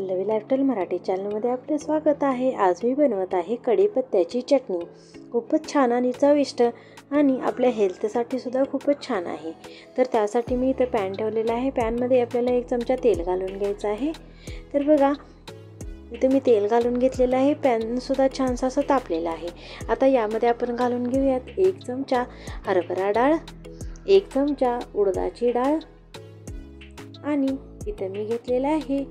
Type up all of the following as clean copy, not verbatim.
Pallavi lifestyle Marathi चॅनलमध्ये आपले स्वागत आहे। आज मी बनवत आहे कढीपत्त्याची चटणी। खूपच छान आणि चविष्ट आणि आपल्या हेल्थसाठी सुद्धा खूपच छान आहे। तर त्यासाठी मी इथे पॅन ठेवलेला आहे। पॅनमध्ये आपल्याला 1 चमचा तेल घालून घ्यायचं आहे। तर बघा इथे मी तेल घालून घेतलेलं आहे। पॅन सुद्धा छानसा असं तापलेला आहे। आता यामध्ये आपण घालून घेऊयात 1 चमचा हरभरा डाळ, 1 चमचा उडदाची डाळ आणि इथे मी घेतलेला आहे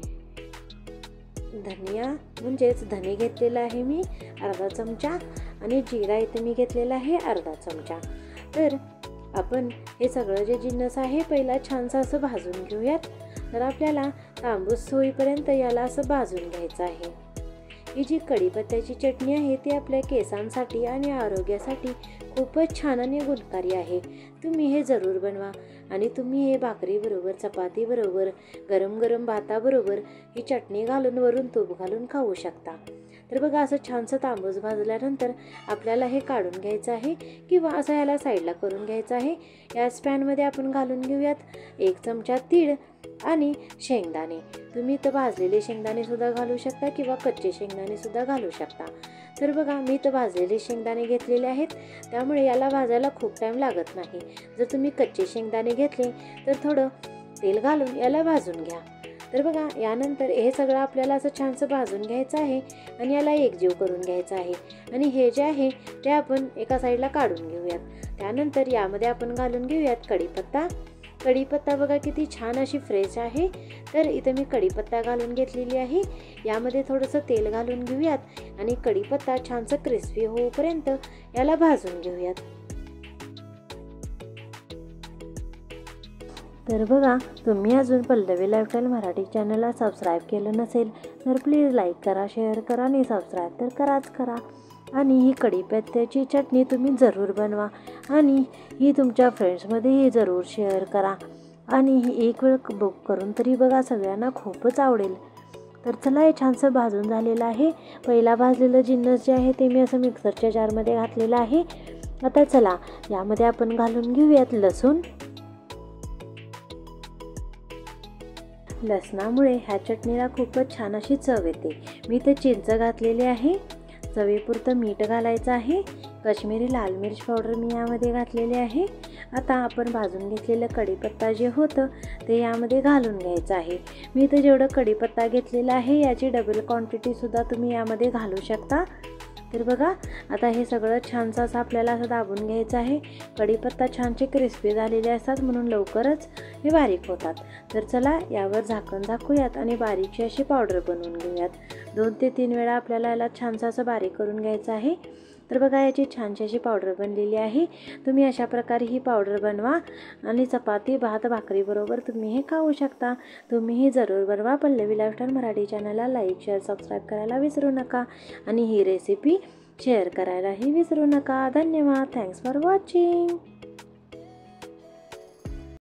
धनिया म्हणजेच धने घेतलेला आहे मी अर्धा चमचा आणि जिरा इथे मी घेतलेला आहे अर्धा चमचा। तर आपण हे सगळं जे जिन्नस आहे पहिला छानसा असं भाजून घेऊयात। तर आपल्याला तांबूस होईपर्यंत याला असं भाजून घ्यायचं आहे। ही जी कढीपत्त्याची चटणी आहे ती आपल्या केसांसाठी आणि आरोग्यासाठी खूपच छान आणि गुणकारी आहे। तुम्ही हे जरूर बनवा आणि तुम्ही हे भाकरी बरोबर, चपाती बरोबर, गरम गरम भाताबरोबर ही चटणी घालून वरून तूप घालून खाऊ शकता। तर बघा असं छानसं तांबूस भाजल्यानंतर आपल्याला हे काढून घ्यायचं आहे किंवा असं याला साईडला करून घ्यायचं आहे। याच पॅनमध्ये आपण घालून घेऊयात 1 चमचा तीळ आणि शेंगदाणे। तुम्ही इथं भाजलेले शेंगदाणे सुद्धा घालू शकता किंवा कच्चे शेंगदाणे सुद्धा घालू शकता। तर बघा मी इथं भाजलेले शेंगदाणे घेतलेले आहेत, त्यामुळे याला भाजायला खूप टाईम लागत नाही। जर तुम्ही कच्चे शेंगदाणे घेतले तर थोडं तेल घालून याला भाजून घ्या। तर बघा यानंतर हे सगळं आपल्याला असं छानसं भाजून घ्यायचं आहे आणि याला एकजीव करून घ्यायचं आहे आणि हे जे आहे ते आपण एका साईडला काढून घेऊयात। त्यानंतर यामध्ये आपण घालून घेऊयात कढीपत्ता। कढीपत्ता बघा किती छान अशी फ्रेश आहे। तर इथे मी कढीपत्ता घालून घेतलेली आहे। यामध्ये थोडंसं तेल घालून घेऊयात आणि कढीपत्ता छानसं क्रिस्पी होईपर्यंत याला भाजून घेऊयात। तर बघा तुम्ही अजून पल्लवी लाईफस्टाईल मराठी चॅनलला सबस्क्राईब केलं नसेल तर प्लीज लाईक करा, शेअर करा आणि सबस्क्राईब तर कराच करा। आणि ही कढीपत्त्याची चटणी तुम्ही जरूर बनवा आणि ही तुमच्या फ्रेंड्समध्येही जरूर शेअर करा आणि ही एक वेळ बुक करून तरी बघा, सगळ्यांना खूपच आवडेल। तर चला हे छानसं भाजून झालेलं आहे। पहिला भाजलेलं जिन्नस जे आहे ते मी असं मिक्सरच्या जारमध्ये घातलेलं आहे। आता चला यामध्ये आपण घालून घेऊयात लसूण। लसणामुळे ह्या चटणीला खूपच छान अशी चव येते। मी इथे चिंच घातलेली आहे, चवीपुरतं मीठ घालायचं आहे, काश्मीरी लाल मिर्च पावडर मी यामध्ये घातलेली आहे। आता आपण भाजून घेतलेलं कढीपत्ता जे होतं ते यामध्ये घालून घ्यायचं आहे। मी इथे जेवढं कढीपत्ता घेतलेला आहे याची डबल क्वांटिटी सुद्धा तुम्ही यामध्ये घालू शकता। तर बघा आता हे सगळं छानसं असं आपल्याला असं दाबून घ्यायचं आहे। कढीपत्ता छानसे क्रिस्पी झालेले असतात म्हणून लवकरच हे बारीक होतात। तर चला यावर झाकण झाकूयात आणि बारीकशी अशी पावडर बनवून घेऊयात। 2 ते 3 वेळा आपल्याला याला छानसं असं बारीक करून घ्यायचं आहे। तर बघा याची छानशी अशी पावडर बनलेली आहे। तुम्ही अशा प्रकारे ही पावडर बनवा आणि चपाती, भात, भाकरीबरोबर तुम्ही हे खाऊ शकता। तुम्हीही जरूर बनवा। पल्लवी लाईफस्टाईल मराठी चॅनलला लाईक, शेअर, सबस्क्राईब करायला विसरू नका आणि ही रेसिपी शेअर करायलाही विसरू नका। धन्यवाद। Thanks for watching.